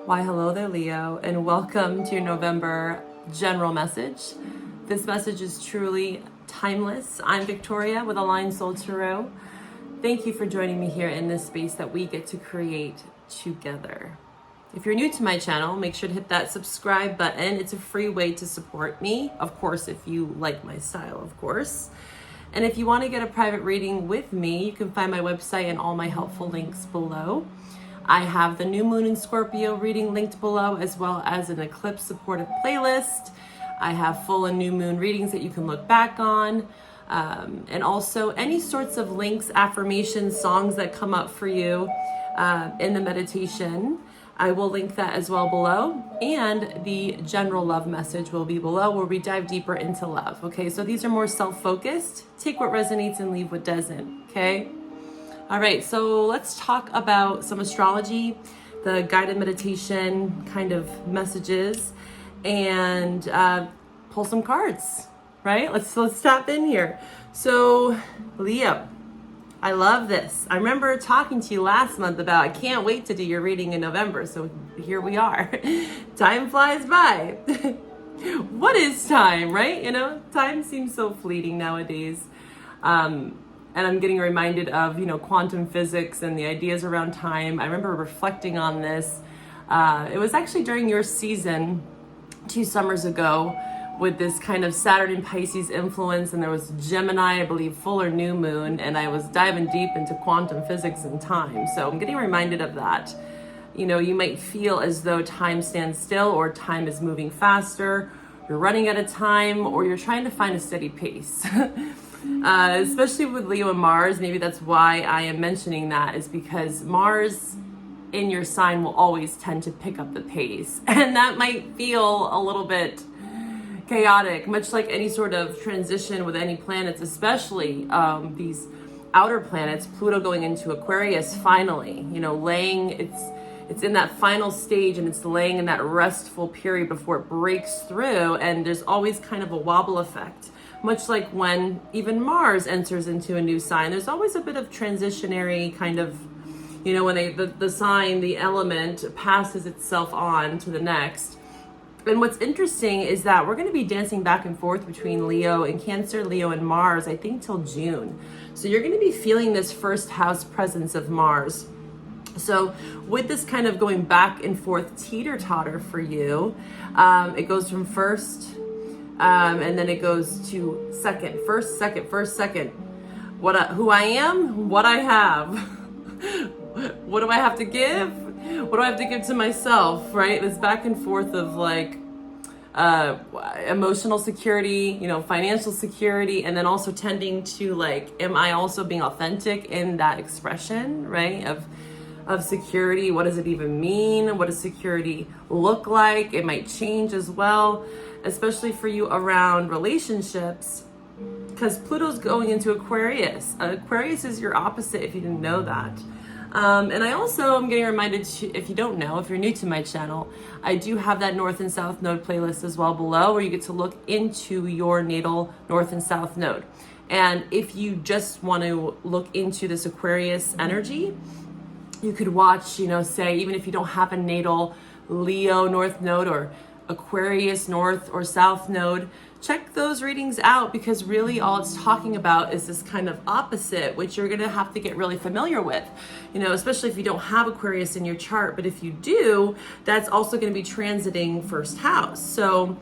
Why, hello there, Leo, and welcome to your November general message. This message is truly timeless. I'm Victoria with Aligned Soul Tarot. Thank you for joining me here in this space that we get to create together. If you're new to my channel, make sure to hit that subscribe button. It's a free way to support me, of course, if you like my style, of course. And if you want to get a private reading with me, you can find my website and all my helpful links below. I have the new moon in Scorpio reading linked below, as well as an eclipse supportive playlist. I have full and new moon readings that you can look back on. And also any sorts of links, affirmations, songs that come up for you in the meditation. I will link that as well below. And the general love message will be below, where we dive deeper into love. Okay, so these are more self-focused. Take what resonates and leave what doesn't. Okay. All right, so let's talk about some astrology, the guided meditation kind of messages, and pull some cards, right? Let's tap in here. So, Leo, I love this. I remember talking to you last month about I can't wait to do your reading in November, so here we are. Time flies by. What is time, right? You know, time seems so fleeting nowadays. And I'm getting reminded of, quantum physics and the ideas around time. I remember reflecting on this. It was actually during your season 2 summers ago with this kind of Saturn and Pisces influence, and there was Gemini, I believe, full or new moon, and I was diving deep into quantum physics and time. So I'm getting reminded of that. You might feel as though time stands still, or time is moving faster, you're running out of time, or you're trying to find a steady pace. Especially with Leo and Mars, maybe that's why I am mentioning that, is because Mars in your sign will always tend to pick up the pace. And that might feel a little bit chaotic, much like any sort of transition with any planets, especially these outer planets, Pluto going into Aquarius finally, it's in that final stage, and it's laying in that restful period before it breaks through, and there's always kind of a wobble effect. Much like when even Mars enters into a new sign, there's always a bit of transitionary kind of, when the sign, the element passes itself on to the next. And what's interesting is that we're going to be dancing back and forth between Leo and Cancer, Leo and Mars, I think till June. So you're going to be feeling this first house presence of Mars. So with this kind of going back and forth teeter-totter for you, it goes from first, and then it goes to second, first, second. Who I am, what I have. What do I have to give? What do I have to give to myself, right? This back and forth of like emotional security, financial security, and then also tending to like, am I also being authentic in that expression, right? Of security. What does it even mean? What does security look like? It might change as well, especially for you around relationships, because Pluto's going into Aquarius. Aquarius is your opposite, if you didn't know that. And I also am getting reminded, if you don't know, if you're new to my channel, I do have that North and South Node playlist as well below, where you get to look into your natal North and South Node. And if you just want to look into this Aquarius energy, you could watch, say, even if you don't have a natal Leo North Node or Aquarius North or South Node, check those readings out, because really all it's talking about is this kind of opposite, which you're going to have to get really familiar with, especially if you don't have Aquarius in your chart. But if you do, that's also going to be transiting first house. So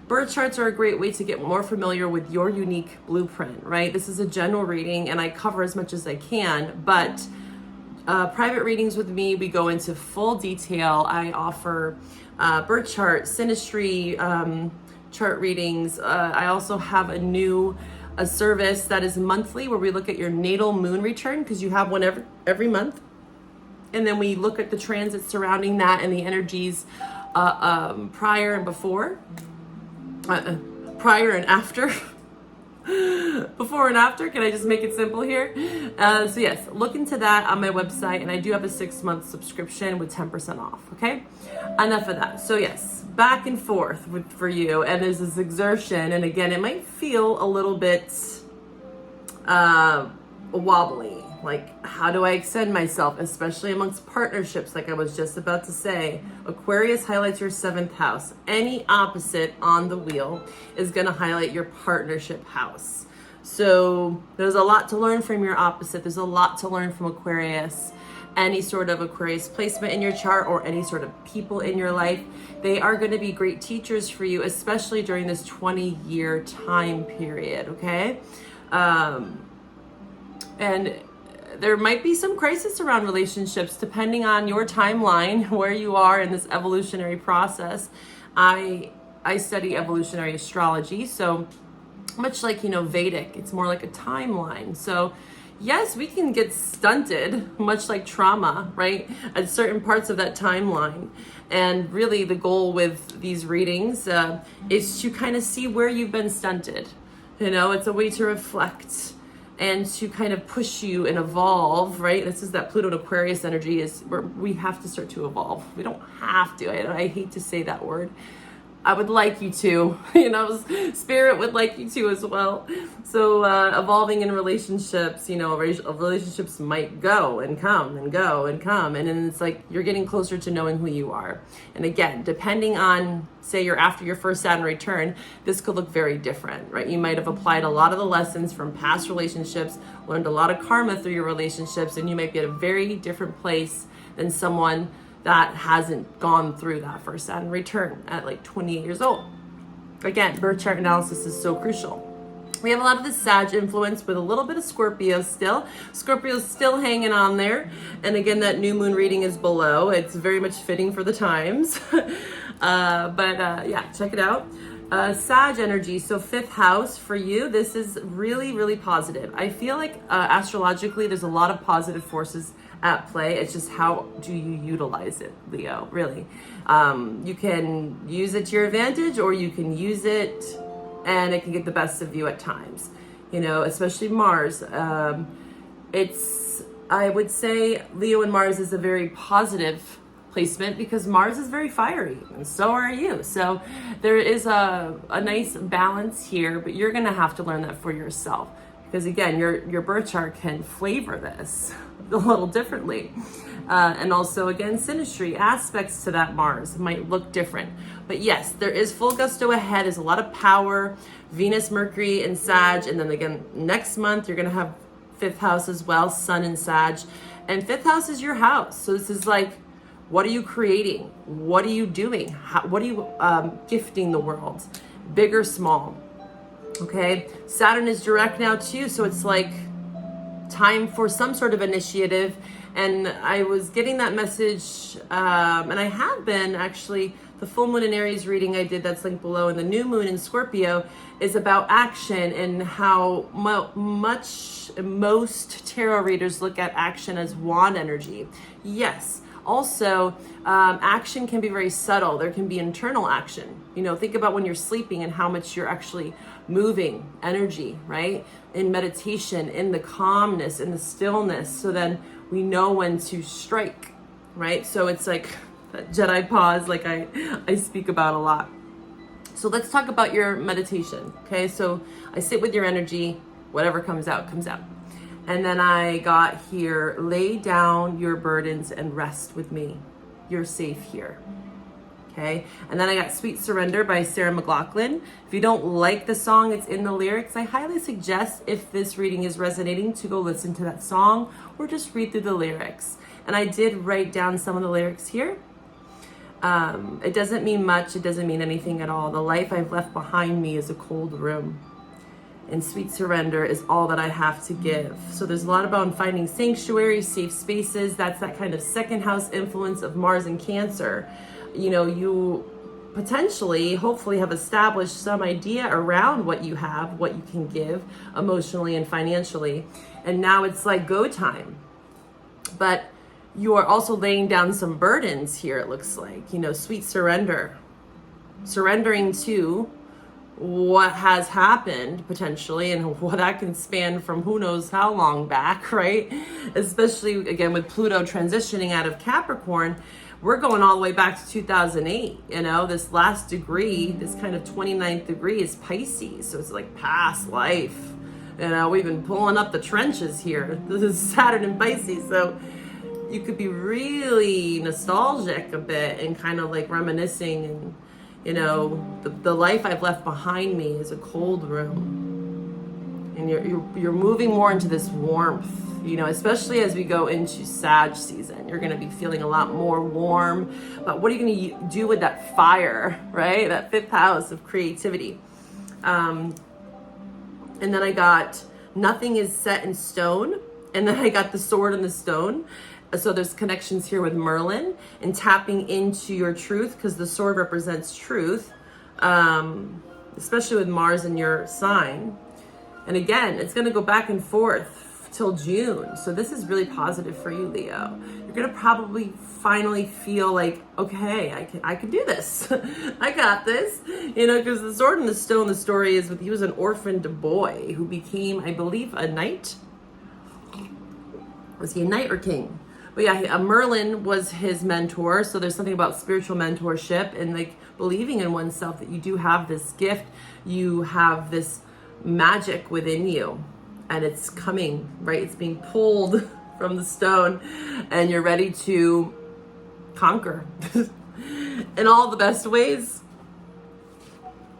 birth charts are a great way to get more familiar with your unique blueprint, right? This is a general reading, and I cover as much as I can, but private readings with me, we go into full detail. I offer birth chart, synastry, chart readings. I also have a service that is monthly, where we look at your natal moon return, because you have one every month. And then we look at the transits surrounding that and the energies prior and before, prior and after. Before and after. Can I just make it simple here? So yes, look into that on my website, and I do have a 6-month subscription with 10% off. Okay, enough of that. So yes, back and forth for you, and there's this exertion, and again, it might feel a little bit wobbly, Like, how do I extend myself, especially amongst partnerships, like I was just about to say. Aquarius highlights your 7th house. Any opposite on the wheel is going to highlight your partnership house. So there's a lot to learn from your opposite. There's a lot to learn from Aquarius. Any sort of Aquarius placement in your chart or any sort of people in your life, they are going to be great teachers for you, especially during this 20-year time period, okay? And there might be some crisis around relationships depending on your timeline, where you are in this evolutionary process. I study evolutionary astrology, so much like, Vedic, it's more like a timeline. So yes, we can get stunted, much like trauma, right, at certain parts of that timeline. And really the goal with these readings is to kind of see where you've been stunted. It's a way to reflect and to kind of push you and evolve, right? This is that Pluto and Aquarius energy, is where we have to start to evolve. We don't have to. I hate to say that word. I would like you to, Spirit would like you to as well. So evolving in relationships, relationships might go and come and go and come. And then it's like you're getting closer to knowing who you are. And again, depending on, say you're after your first Saturn return, this could look very different, right? You might have applied a lot of the lessons from past relationships, learned a lot of karma through your relationships, and you might be at a very different place than someone that hasn't gone through that first Saturn return at like 28 years old. Again, birth chart analysis is so crucial. We have a lot of the Sag influence with a little bit of Scorpio still. Scorpio's still hanging on there. And again, that new moon reading is below. It's very much fitting for the times. Yeah, check it out. Sag energy, so 5th house for you. This is really, really positive. I feel like astrologically, there's a lot of positive forces at play. It's just how do you utilize it, Leo, really. You can use it to your advantage, or you can use it and it can get the best of you at times, especially Mars. I would say Leo and Mars is a very positive placement because Mars is very fiery and so are you. So there is a nice balance here, but you're going to have to learn that for yourself. Because again, your birth chart can flavor this a little differently. And also, again, synastry aspects to that Mars might look different. But yes, there is full gusto ahead. There's a lot of power. Venus, Mercury, and Sag. And then again, next month, you're going to have 5th house as well, Sun and Sag. And 5th house is your house. So this is like, what are you creating? What are you doing? What are you gifting the world? Big or small? Okay, Saturn is direct now too, so it's like time for some sort of initiative. And I was getting that message, and I have been actually. The full moon in Aries reading I did, that's linked below, and the new moon in Scorpio is about action and how most tarot readers look at action as wand energy. Yes. Also, action can be very subtle. There can be internal action. Think about when you're sleeping and how much you're actually moving energy, right? In meditation, in the calmness, in the stillness. So then we know when to strike, right? So it's like that Jedi pause, like I speak about a lot. So let's talk about your meditation, okay? So I sit with your energy, whatever comes out, comes out. And then I got here, lay down your burdens and rest with me. You're safe here. Okay. And then I got Sweet Surrender by Sarah McLachlan. If you don't like the song, it's in the lyrics. I highly suggest, if this reading is resonating, to go listen to that song or just read through the lyrics. And I did write down some of the lyrics here. It doesn't mean much. It doesn't mean anything at all. The life I've left behind me is a cold room. And sweet surrender is all that I have to give. So there's a lot about finding sanctuary, safe spaces. That's that kind of 2nd house influence of Mars and Cancer. You potentially, hopefully, have established some idea around what you have, what you can give emotionally and financially. And now it's like go time. But you are also laying down some burdens here, it looks like. Sweet surrender. Surrendering to what has happened potentially, and what that can span from who knows how long back, right? Especially again with Pluto transitioning out of Capricorn, we're going all the way back to 2008. This last degree, this kind of 29th degree is Pisces, so it's like past life, You know, we've been pulling up the trenches here. This is Saturn in Pisces, so you could be really nostalgic a bit and kind of like reminiscing, and you know, the life I've left behind me is a cold room, and you're moving more into this warmth, you know, especially as we go into Sag season. You're going to be feeling a lot more warm, but what are you going to do with that fire, right? That 5th house of creativity. And then I got nothing is set in stone, and then I got the sword and the stone. So there's connections here with Merlin and tapping into your truth, because the sword represents truth, especially with Mars in your sign. And again, it's going to go back and forth till June. So this is really positive for you, Leo. You're going to probably finally feel like, okay, I can do this. I got this, you know, because the sword and the stone, the story is he was an orphaned boy who became, I believe, a knight. Was he a knight or king? But yeah, Merlin was his mentor. So there's something about spiritual mentorship and like believing in oneself that you do have this gift. You have this magic within you, and it's coming, right? It's being pulled from the stone, and you're ready to conquer in all the best ways,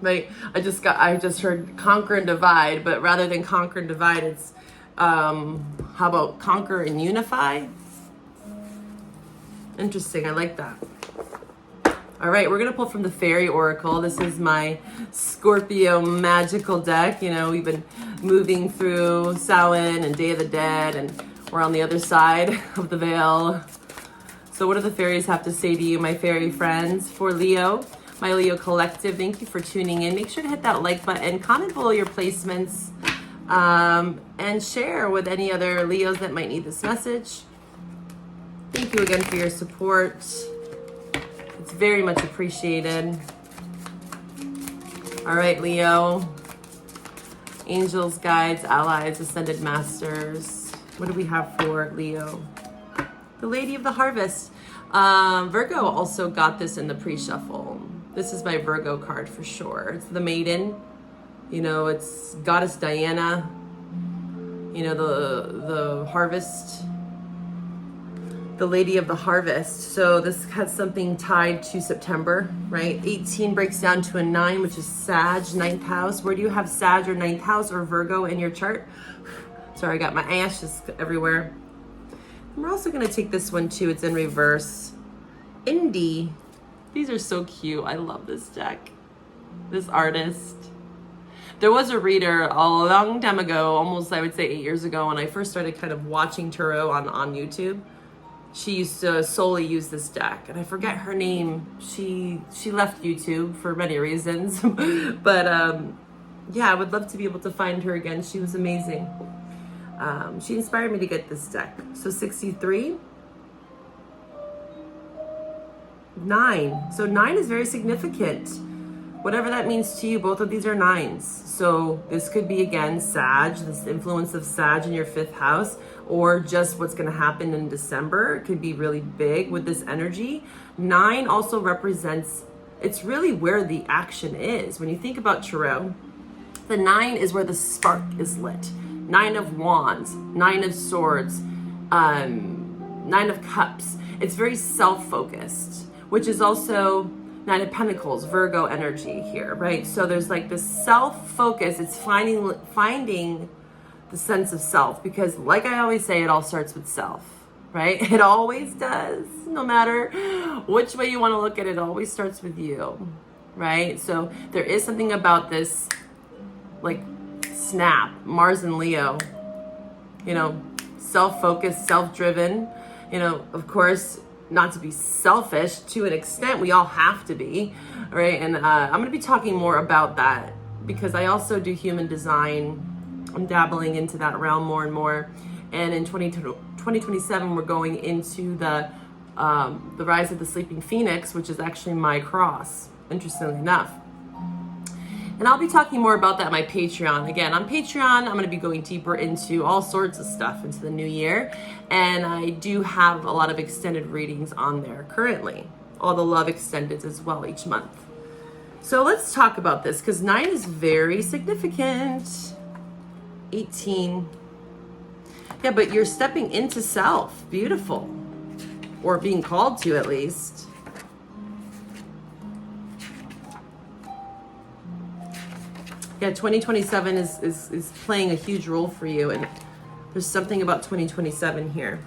right? I just heard conquer and divide, but rather than conquer and divide, it's how about conquer and unify? Interesting. I like that. All right, we're gonna pull from the Fairy Oracle. This is my Scorpio magical deck. You know, we've been moving through Samhain and Day of the Dead, and we're on the other side of the veil. So what do the fairies have to say to you, my fairy friends? For Leo, my Leo collective, thank you for tuning in. Make sure to hit that like button, comment below your placements, and share with any other Leos that might need this message. Thank you again for your support. It's very much appreciated. All right, Leo. Angels, guides, allies, ascended masters. What do we have for Leo? The Lady of the Harvest. Virgo also got this in the pre-shuffle. This is my Virgo card for sure. It's the Maiden. You know, it's Goddess Diana. You know, the harvest. The Lady of the Harvest. So this has something tied to September, right? 18 breaks down to a 9, which is Sag, 9th house. Where do you have Sag or 9th house or Virgo in your chart? Sorry, I got my ashes everywhere. And we're also going to take this one too. It's in reverse. Indy. These are so cute. I love this deck. This artist. There was a reader a long time ago, almost I would say 8 years ago, when I first started kind of watching tarot on YouTube. She used to solely use this deck, and I forget her name. She left YouTube for many reasons, but yeah, I would love to be able to find her again. She was amazing. She inspired me to get this deck. So 63, 9. So 9 is very significant. Whatever that means to you, both of these are 9s. So this could be, again, Sag, this influence of Sag in your 5th house, or just what's going to happen in December. It could be really big with this energy. 9 also represents, it's really where the action is. When you think about tarot, the 9 is where the spark is lit. 9 of Wands, 9 of Swords, 9 of Cups. It's very self-focused, which is also 9 of Pentacles, Virgo energy here, right? So there's like this self-focus. It's finding the sense of self, because like I always say, it all starts with self, right? It always does. No matter which way you want to look at it, it always starts with you, right? So there is something about this like snap, Mars and Leo, you know, self-focused, self-driven, you know, of course, not to be selfish to an extent. We all have to be, right? And I'm going to be talking more about that because I also do human design. I'm dabbling into that realm more and more. And in 2027, we're going into the Rise of the Sleeping Phoenix, which is actually my cross, interestingly enough. And I'll be talking more about that on my Patreon. Again, on Patreon, I'm going to be going deeper into all sorts of stuff into the new year. And I do have a lot of extended readings on there currently. All the love extended as well each month. So let's talk about this, because 9 is very significant. 18. Yeah, but you're stepping into self. Beautiful. Or being called to, at least. Yeah, 2027 is playing a huge role for you, and there's something about 2027 here.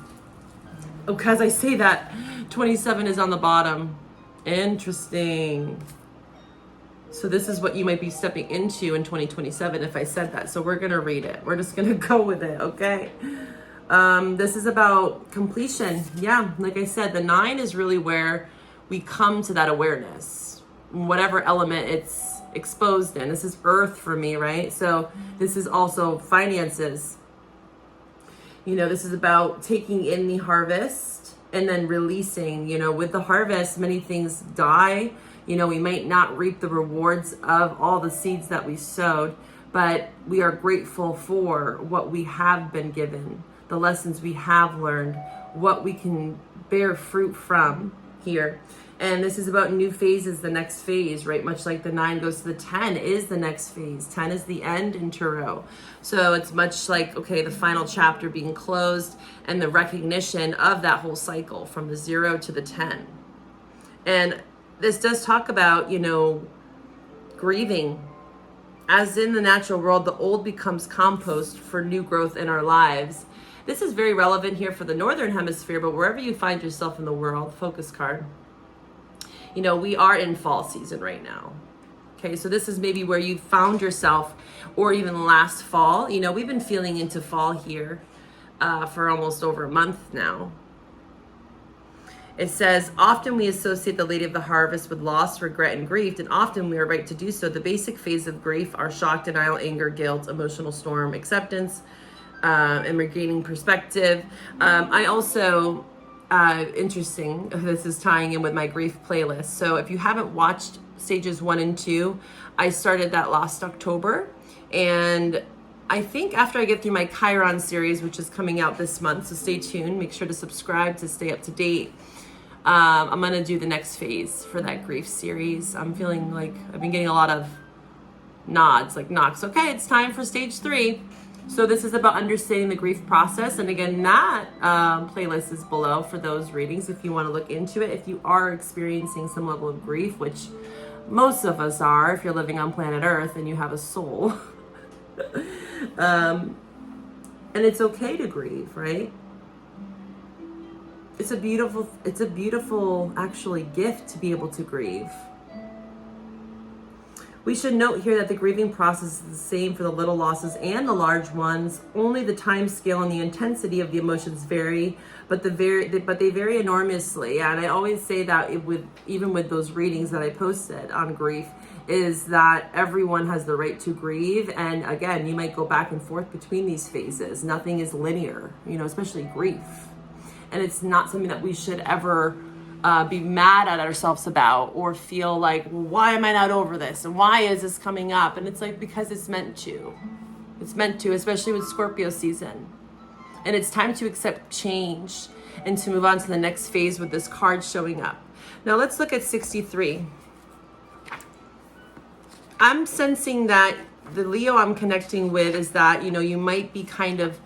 Oh, because I say that, 27 is on the bottom. Interesting. So this is what you might be stepping into in 2027 if I said that. So we're going to read it. We're just going to go with it, okay? This is about completion. Yeah, like I said, the 9 is really where we come to that awareness. Whatever element it's exposed in. This is earth for me, right? So this is also finances. You know, this is about taking in the harvest and then releasing. You know, with the harvest, many things die. You know, we might not reap the rewards of all the seeds that we sowed, but we are grateful for what we have been given, the lessons we have learned, what we can bear fruit from here. And this is about new phases, the next phase, right? Much like the 9 goes to the 10 is the next phase. 10 is the end in tarot. So it's much like, okay, the final chapter being closed and the recognition of that whole cycle from the 0 to the 10. And this does talk about, you know, grieving. As in the natural world, the old becomes compost for new growth in our lives. This is very relevant here for the Northern Hemisphere, but wherever you find yourself in the world, focus card. You know, we are in fall season right now. Okay, so this is maybe where you found yourself, or even last fall. You know, we've been feeling into fall here for almost over a month now. It says, often we associate the Lady of the Harvest with loss, regret, and grief, and often we are right to do so. The basic phase of grief are shock, denial, anger, guilt, emotional storm, acceptance, and regaining perspective. I also... interesting, this is tying in with my grief playlist. So if you haven't watched stages 1 and 2, I started that last October, and I think after I get through my Chiron series, which is coming out this month, so stay tuned, make sure to subscribe to stay up to date. I'm gonna do the next phase for that grief series. I'm feeling like I've been getting a lot of nods, like knocks. Okay, it's time for stage 3. So this is about understanding the grief process. And again, that playlist is below for those readings if you want to look into it. If you are experiencing some level of grief, which most of us are, if you're living on planet Earth and you have a soul. And it's okay to grieve, right? It's a beautiful actually gift to be able to grieve. We should note here that the grieving process is the same for the little losses and the large ones. Only the time scale and the intensity of the emotions vary, but they vary enormously. And I always say that even with those readings that I posted on grief, is that everyone has the right to grieve. And again, you might go back and forth between these phases. Nothing is linear, you know, especially grief. And it's not something that we should ever be mad at ourselves about, or feel like, well, why am I not over this? And why is this coming up? And it's like, because it's meant to. It's meant to, especially with Scorpio season. And it's time to accept change and to move on to the next phase with this card showing up. Now let's look at 63. I'm sensing that the Leo I'm connecting with is that, you know, you might be kind of,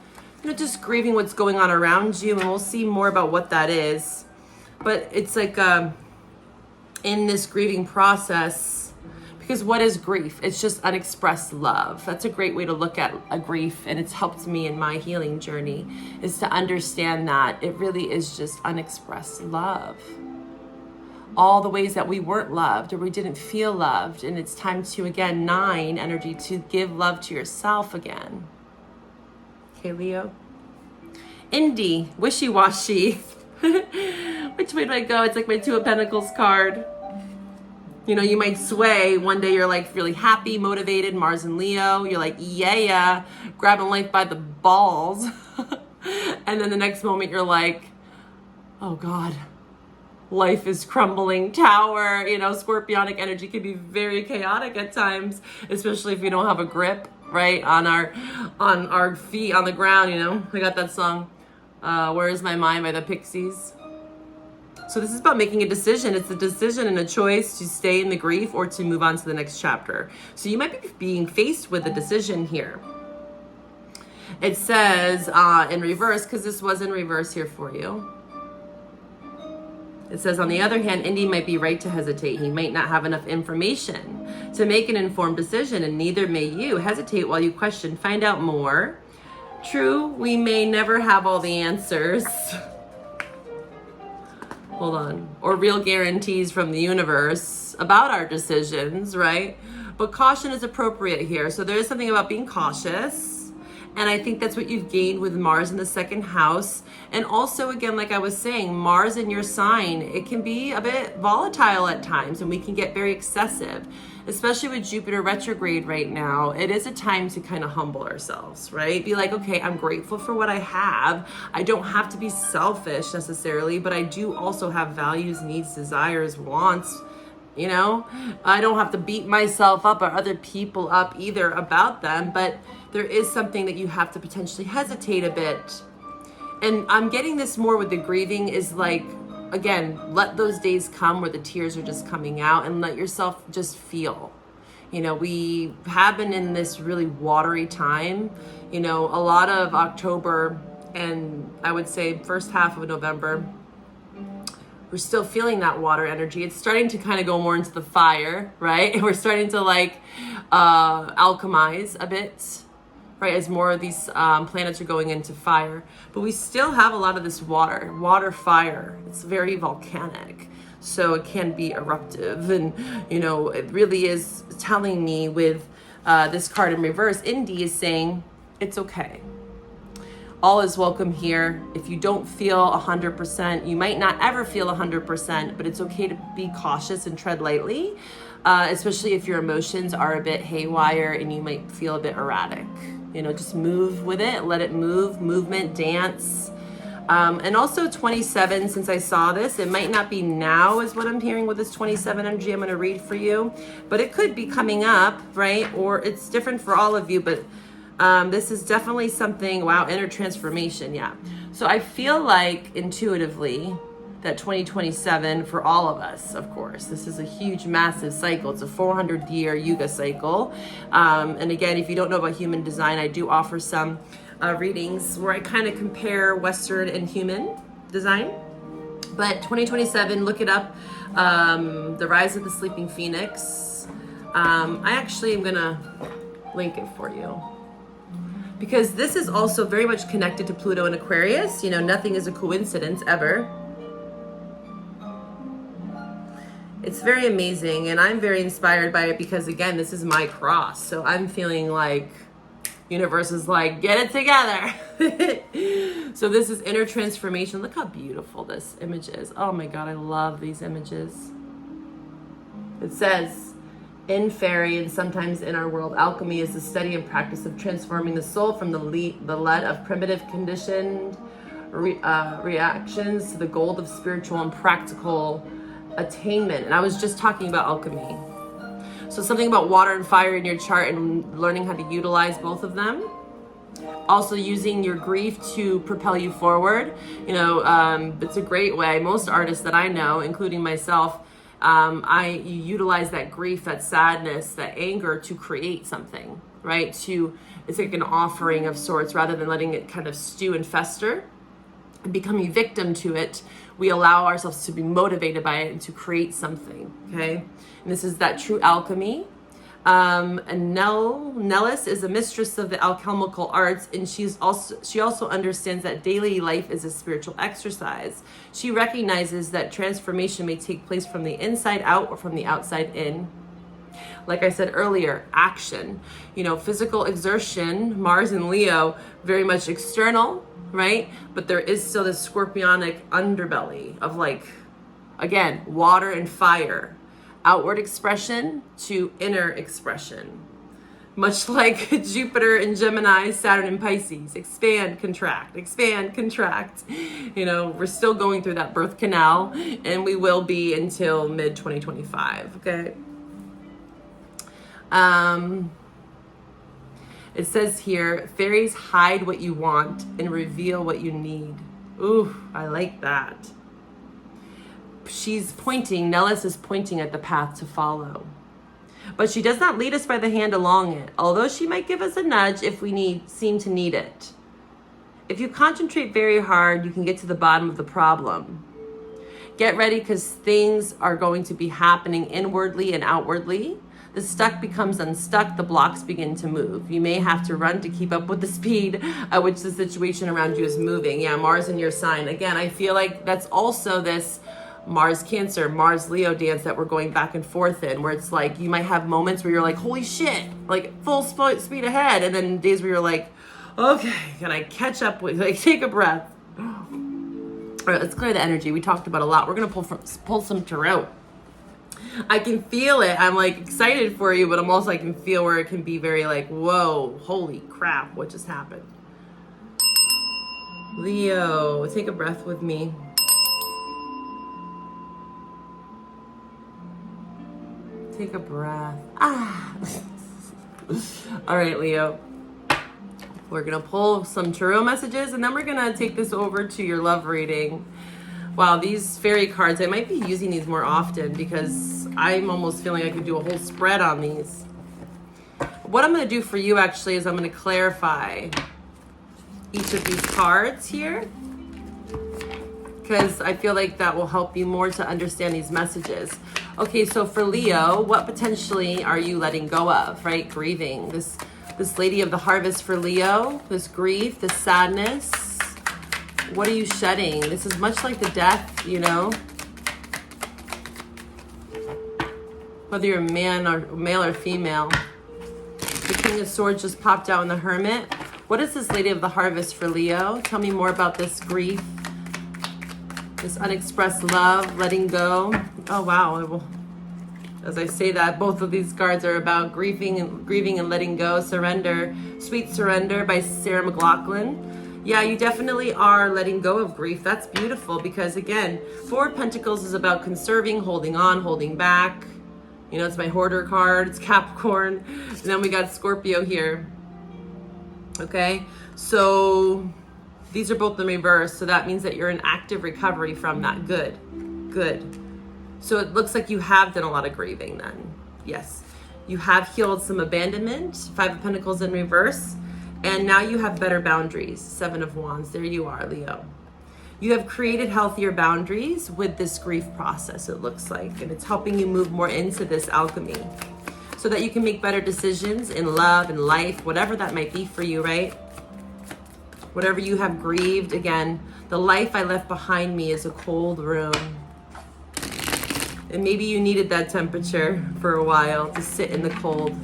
you know, just grieving what's going on around you. And we'll see more about what that is. But it's like in this grieving process, because what is grief? It's just unexpressed love. That's a great way to look at a grief, and it's helped me in my healing journey, is to understand that it really is just unexpressed love. All the ways that we weren't loved or we didn't feel loved, and it's time to, again, 9 energy, to give love to yourself again. Okay, Leo? Indie, wishy-washy. Which way do I go? It's like my 2 of Pentacles card. You know, you might sway. One day you're like really happy, motivated, Mars and Leo. You're like, yeah, grabbing life by the balls. And then the next moment you're like, oh God, life is crumbling tower. You know, Scorpionic energy can be very chaotic at times, especially if we don't have a grip, right? On our feet on the ground, you know. I got that song, Where Is My Mind by the Pixies. So this is about making a decision. It's a decision and a choice to stay in the grief or to move on to the next chapter. So you might be being faced with a decision here. It says in reverse, because this was in reverse here for you. It says, on the other hand, Indy might be right to hesitate. He might not have enough information to make an informed decision, and neither may you. Hesitate while you question. Find out more. True, we may never have all the answers. Hold on. Or real guarantees from the universe about our decisions, right? But caution is appropriate here. So there is something about being cautious. And I think that's what you've gained with Mars in the second house. And also, again, like I was saying, Mars in your sign, it can be a bit volatile at times, and we can get very excessive, especially with Jupiter retrograde right now. It is a time to kind of humble ourselves, right? Be like, okay, I'm grateful for what I have. I don't have to be selfish necessarily, but I do also have values, needs, desires, wants. You know, I don't have to beat myself up or other people up either about them, but there is something that you have to potentially hesitate a bit. And I'm getting this more with the grieving is like, again, let those days come where the tears are just coming out and let yourself just feel. You know, we have been in this really watery time, you know, a lot of October and I would say first half of November. We're still feeling that water energy. It's starting to kind of go more into the fire, right? We're starting to like alchemize a bit, right? As more of these planets are going into fire. But we still have a lot of this water fire. It's very volcanic. So it can be eruptive. And, you know, it really is telling me with this card in reverse, Indy is saying, it's okay. All is welcome here. If you don't feel 100%, you might not ever feel 100%, but it's okay to be cautious and tread lightly, especially if your emotions are a bit haywire and you might feel a bit erratic. You know, just move with it, let it move, movement, dance. And also 27, since I saw this, it might not be now is what I'm hearing with this 27 energy I'm going to read for you, but it could be coming up, right? Or it's different for all of you, but this is definitely something, wow, inner transformation, yeah. So I feel like intuitively that 2027 for all of us, of course, this is a huge, massive cycle. It's a 400-year Yuga cycle. And again, if you don't know about human design, I do offer some readings where I kind of compare Western and human design. But 2027, look it up, The Rise of the Sleeping Phoenix. I actually am gonna link it for you, because this is also very much connected to Pluto and Aquarius. You know, nothing is a coincidence ever. It's very amazing, and I'm very inspired by it because, again, this is my cross. So I'm feeling like universe is like, get it together. So this is inner transformation. Look how beautiful this image is. Oh my God, I love these images. It says, in fairy and sometimes in our world, alchemy is the study and practice of transforming the soul from the lead of primitive conditioned reactions to the gold of spiritual and practical attainment. And I was just talking about alchemy. So something about water and fire in your chart and learning how to utilize both of them. Also using your grief to propel you forward. You know, it's a great way. Most artists that I know, including myself, you utilize that grief, that sadness, that anger to create something, right? It's like an offering of sorts rather than letting it kind of stew and fester and becoming victim to it. We allow ourselves to be motivated by it and to create something, okay? And this is that true alchemy. And Nellis is a mistress of the alchemical arts, and she also understands that daily life is a spiritual exercise. She recognizes that transformation may take place from the inside out or from the outside in. Like I said earlier, action, you know, physical exertion, Mars and Leo, very much external, right? But there is still this scorpionic underbelly of, like, again, water and fire. Outward expression to inner expression. Much like Jupiter in Gemini, Saturn in Pisces. Expand, contract, expand, contract. You know, we're still going through that birth canal, and we will be until mid-2025, okay? It says here, fairies hide what you want and reveal what you need. Ooh, I like that. Nellis is pointing at the path to follow. but she does not lead us by the hand along it, although she might give us a nudge if we seem to need it. If you concentrate very hard, you can get to the bottom of the problem. Get ready, because things are going to be happening inwardly and outwardly. The stuck becomes unstuck, the blocks begin to move. You may have to run to keep up with the speed at which the situation around you is moving. Yeah, Mars in your sign. Again, I feel like that's also this Mars Cancer, Mars Leo dance that we're going back and forth in, where it's like you might have moments where you're like, holy shit, like full speed ahead, and then days where you're like, okay, can I catch up with, like, take a breath. All right, let's clear the energy. We talked about a lot. We're gonna pull some tarot. I can feel it. I'm like excited for you, but I'm also, I can feel where it can be very like, whoa, holy crap, what just happened? Leo, take a breath with me. Take a breath. Ah. All right, Leo. We're gonna pull some tarot messages, and then we're gonna take this over to your love reading. Wow, these fairy cards, I might be using these more often because I'm almost feeling I could do a whole spread on these. What I'm gonna do for you actually is I'm gonna clarify each of these cards here, because I feel like that will help you more to understand these messages. Okay, so for Leo, what potentially are you letting go of, right? Grieving. This Lady of the Harvest for Leo, this grief, this sadness. What are you shedding? This is much like the death, you know? Whether you're a man or male or female. The King of Swords just popped out in the Hermit. What is this Lady of the Harvest for Leo? Tell me more about this grief, this unexpressed love, letting go. Oh, wow. As I say that, both of these cards are about grieving and letting go. Surrender. Sweet Surrender by Sarah McLachlan. Yeah, you definitely are letting go of grief. That's beautiful because, again, Four of Pentacles is about conserving, holding on, holding back. You know, it's my hoarder card. It's Capricorn. And then we got Scorpio here. Okay, so these are both in reverse. So that means that you're in active recovery from that. Good, good. So it looks like you have done a lot of grieving then. Yes, you have healed some abandonment. Five of Pentacles in reverse. And now you have better boundaries. Seven of Wands. There you are, Leo. You have created healthier boundaries with this grief process, it looks like. And it's helping you move more into this alchemy so that you can make better decisions in love and life, whatever that might be for you, right? Whatever you have grieved. Again, the life I left behind me is a cold room. And maybe you needed that temperature for a while to sit in the cold.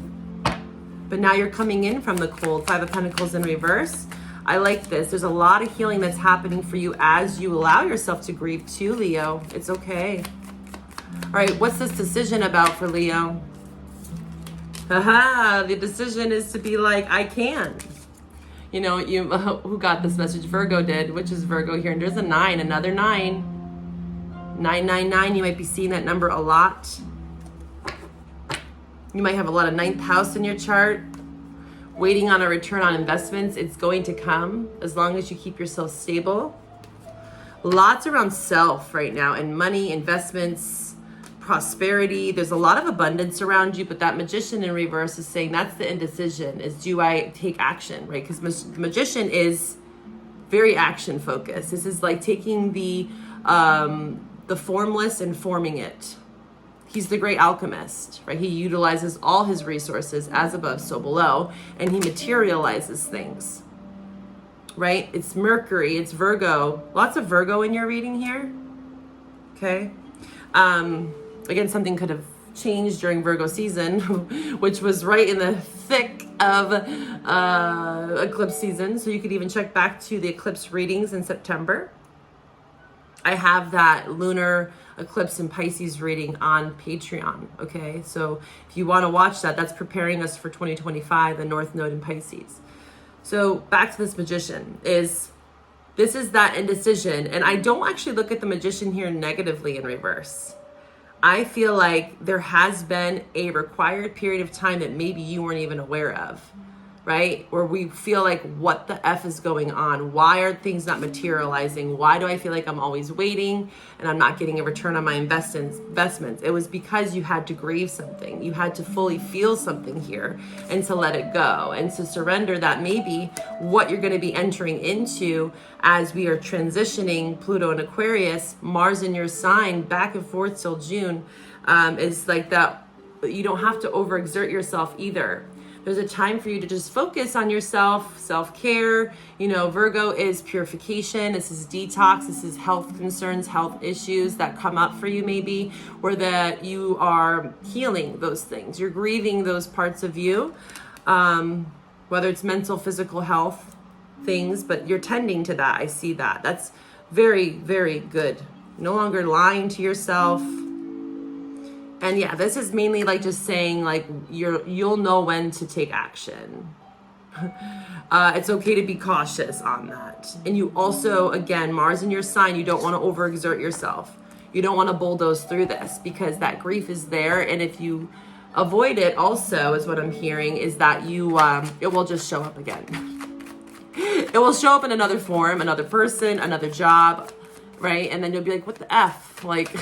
But now you're coming in from the cold. Five of Pentacles in reverse. I like this. There's a lot of healing that's happening for you as you allow yourself to grieve too, Leo. It's okay. All right, what's this decision about for Leo? Haha, the decision is to be like, I can. You know, who got this message? Virgo did. Which is Virgo here? And there's a 9, another 9. 999, you might be seeing that number a lot. You might have a lot of 9th house in your chart. Waiting on a return on investments. It's going to come as long as you keep yourself stable. Lots around self right now, and money, investments, prosperity. There's a lot of abundance around you, but that Magician in reverse is saying that's the indecision, is do I take action, right? Because the Magician is very action focused. This is like taking the formless and forming it. He's the great alchemist, right? He utilizes all his resources as above, so below, and he materializes things, right? It's Mercury, it's Virgo. Lots of Virgo in your reading here, okay? Again, something could have changed during Virgo season, which was right in the thick of eclipse season. So you could even check back to the eclipse readings in September. I have that lunar eclipse in Pisces reading on Patreon, okay? So if you want to watch that, that's preparing us for 2025, the North Node in Pisces. So back to this Magician, this is that indecision. And I don't actually look at the Magician here negatively in reverse. I feel like there has been a required period of time that maybe you weren't even aware of, right? Where we feel like, what the F is going on? Why are things not materializing? Why do I feel like I'm always waiting and I'm not getting a return on my investments? It was because you had to grieve something. You had to fully feel something here and to let it go and to surrender that maybe what you're going to be entering into as we are transitioning Pluto and Aquarius, Mars in your sign, back and forth till June, is like that. You don't have to overexert yourself either. There's a time for you to just focus on yourself, self-care. You know, Virgo is purification. This is detox. This is health concerns, health issues that come up for you maybe, where that you are healing those things. You're grieving those parts of you, whether it's mental, physical health things, but you're tending to that. I see that. That's very, very good. No longer lying to yourself. And yeah, this is mainly like just saying like you'll know when to take action. It's okay to be cautious on that. And you also, again, Mars in your sign, you don't want to overexert yourself. You don't want to bulldoze through this because that grief is there. And if you avoid it also, is what I'm hearing, is that you, it will just show up again. It will show up in another form, another person, another job, right? And then you'll be like, what the F? Like...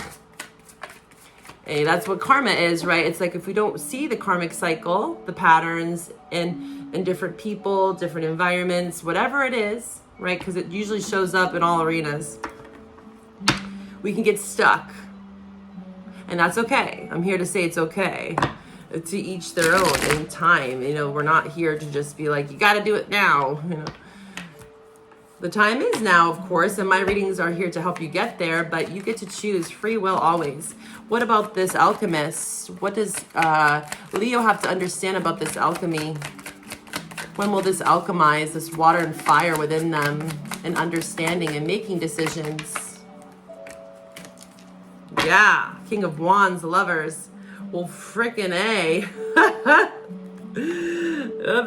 Hey, that's what karma is, right? It's like if we don't see the karmic cycle, the patterns in different people, different environments, whatever it is, right? Because it usually shows up in all arenas. We can get stuck. And that's okay. I'm here to say it's okay. To each their own in time. You know, we're not here to just be like, you got to do it now. You know, the time is now, of course, and my readings are here to help you get there, but you get to choose. Free will always. What about this alchemist? What does Leo have to understand about this alchemy? When will this alchemize, this water and fire within them, and understanding and making decisions? Yeah, King of Wands, lovers. Well, frickin' A.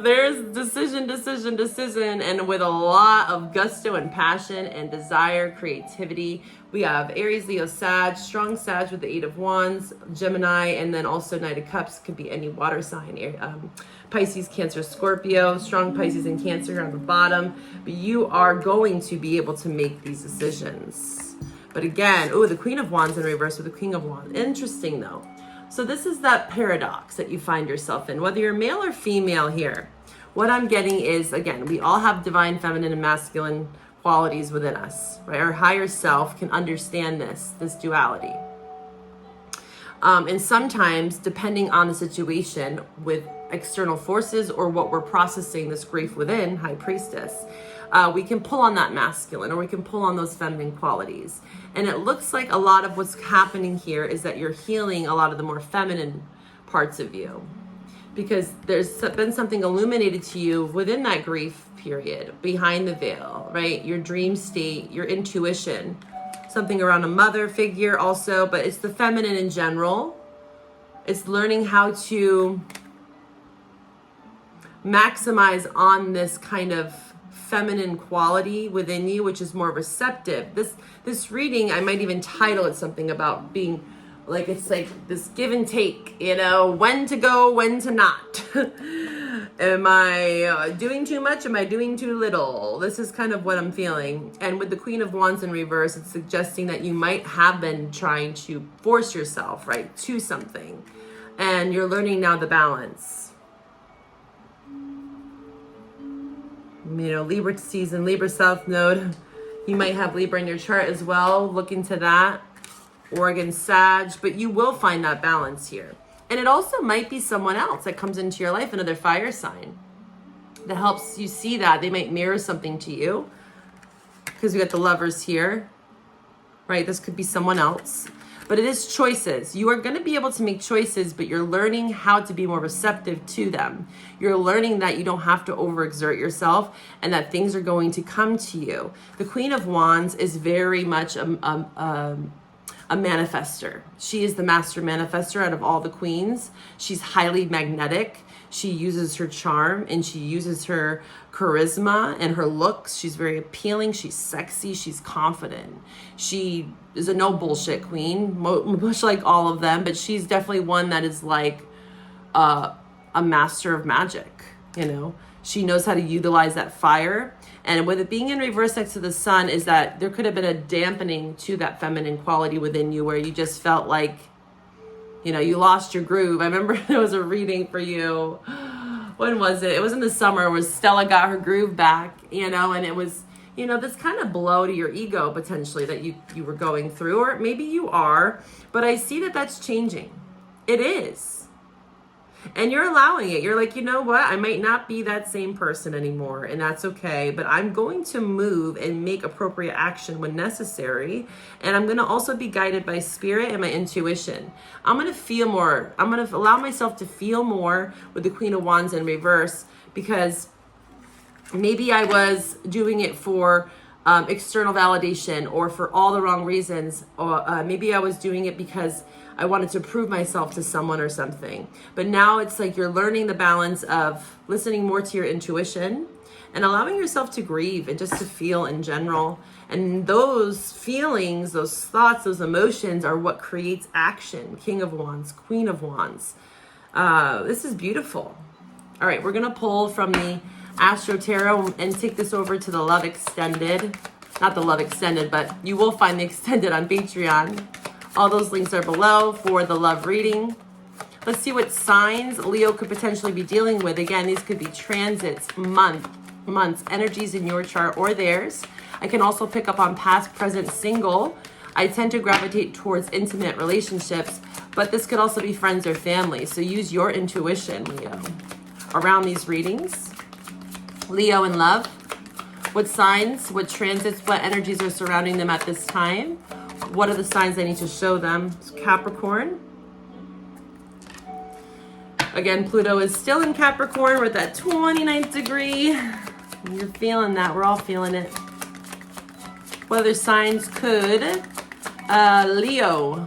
There's decision, and with a lot of gusto and passion and desire, creativity. We have Aries, Leo, Sag, strong Sag with the 8 of Wands, Gemini, and then also Knight of Cups could be any water sign. Pisces, Cancer, Scorpio, strong Pisces and Cancer here on the bottom. But you are going to be able to make these decisions. But again, the Queen of Wands in reverse with the King of Wands. Interesting though. So this is that paradox that you find yourself in, whether you're male or female here. What I'm getting is, again, we all have divine feminine and masculine qualities within us, right? Our higher self can understand this duality. And sometimes, depending on the situation with external forces or what we're processing, this grief within, High Priestess, we can pull on that masculine or we can pull on those feminine qualities. And it looks like a lot of what's happening here is that you're healing a lot of the more feminine parts of you, because there's been something illuminated to you within that grief period, behind the veil, right? Your dream state, your intuition, something around a mother figure also, but it's the feminine in general. It's learning how to maximize on this kind of feminine quality within you, which is more receptive. This reading, I might even title it something about being like, it's like this give and take, you know, when to go, when to not. Am I doing too much? Am I doing too little? This is kind of what I'm feeling. And with the Queen of Wands in reverse, it's suggesting that you might have been trying to force yourself, right, to something. And you're learning now the balance. You know, Libra season, Libra South Node. You might have Libra in your chart as well. Look into that. Oregon Sag, but you will find that balance here. And it also might be someone else that comes into your life, another fire sign, that helps you see that. They might mirror something to you, because we got the Lovers here, right? This could be someone else. But it is choices. You are going to be able to make choices, but you're learning how to be more receptive to them. You're learning that you don't have to overexert yourself and that things are going to come to you. The Queen of Wands is very much a manifester. She is the master manifester out of all the queens. She's highly magnetic. She uses her charm and she uses her charisma and her looks. She's very appealing. She's sexy. She's confident. She is a no bullshit queen, much like all of them, but she's definitely one that is like a master of magic. You know, she knows how to utilize that fire. And with it being in reverse next to the sun is that there could have been a dampening to that feminine quality within you where you just felt like, you know, you lost your groove. I remember there was a reading for you. When was it? It was in the summer where Stella got her groove back, you know, and it was, you know, this kind of blow to your ego potentially that you were going through, or maybe you are, but I see that that's changing. It is. And you're allowing it. You're like, you know what? I might not be that same person anymore, and that's okay, but I'm going to move and make appropriate action when necessary. And I'm going to also be guided by spirit and my intuition. I'm going to feel more. I'm going to allow myself to feel more with the Queen of Wands in reverse, because maybe I was doing it for external validation or for all the wrong reasons. Or maybe I was doing it because I wanted to prove myself to someone or something. But now it's like you're learning the balance of listening more to your intuition and allowing yourself to grieve and just to feel in general. And those feelings, those thoughts, those emotions are what creates action. King of Wands, Queen of Wands. This is beautiful. All right, we're going to pull from the Astro Tarot and take this over to the Love Extended. Not the Love Extended, but you will find the Extended on Patreon. All those links are below for the love reading. Let's see what signs Leo could potentially be dealing with. Again, these could be transits, months, energies in your chart or theirs. I can also pick up on past, present, single. I tend to gravitate towards intimate relationships, but this could also be friends or family. So use your intuition, Leo, around these readings. Leo in love. What signs, what transits, what energies are surrounding them at this time? What are the signs I need to show them? Capricorn. Again, Pluto is still in Capricorn. We're at that 29th degree. You're feeling that. We're all feeling it. What other signs could Leo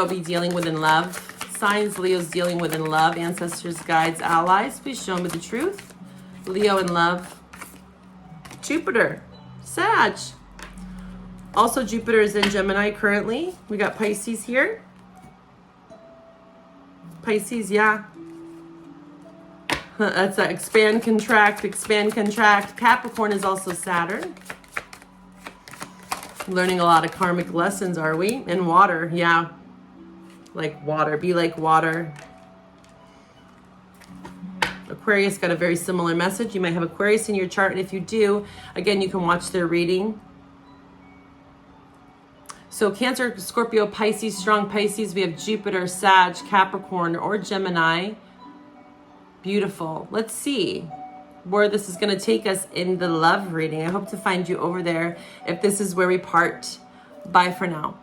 be dealing with in love? Signs Leo's dealing with in love. Ancestors, guides, allies. Please show me the truth. Leo in love. Jupiter. Sag. Also, Jupiter is in Gemini currently. We got Pisces here. Pisces, yeah. That's a expand, contract, expand, contract. Capricorn is also Saturn. Learning a lot of karmic lessons, are we? And water, yeah. Like water, be like water. Aquarius got a very similar message. You might have Aquarius in your chart, and if you do, again, you can watch their reading. So Cancer, Scorpio, Pisces, strong Pisces. We have Jupiter, Sag, Capricorn, or Gemini. Beautiful. Let's see where this is going to take us in the love reading. I hope to find you over there if this is where we part. Bye for now.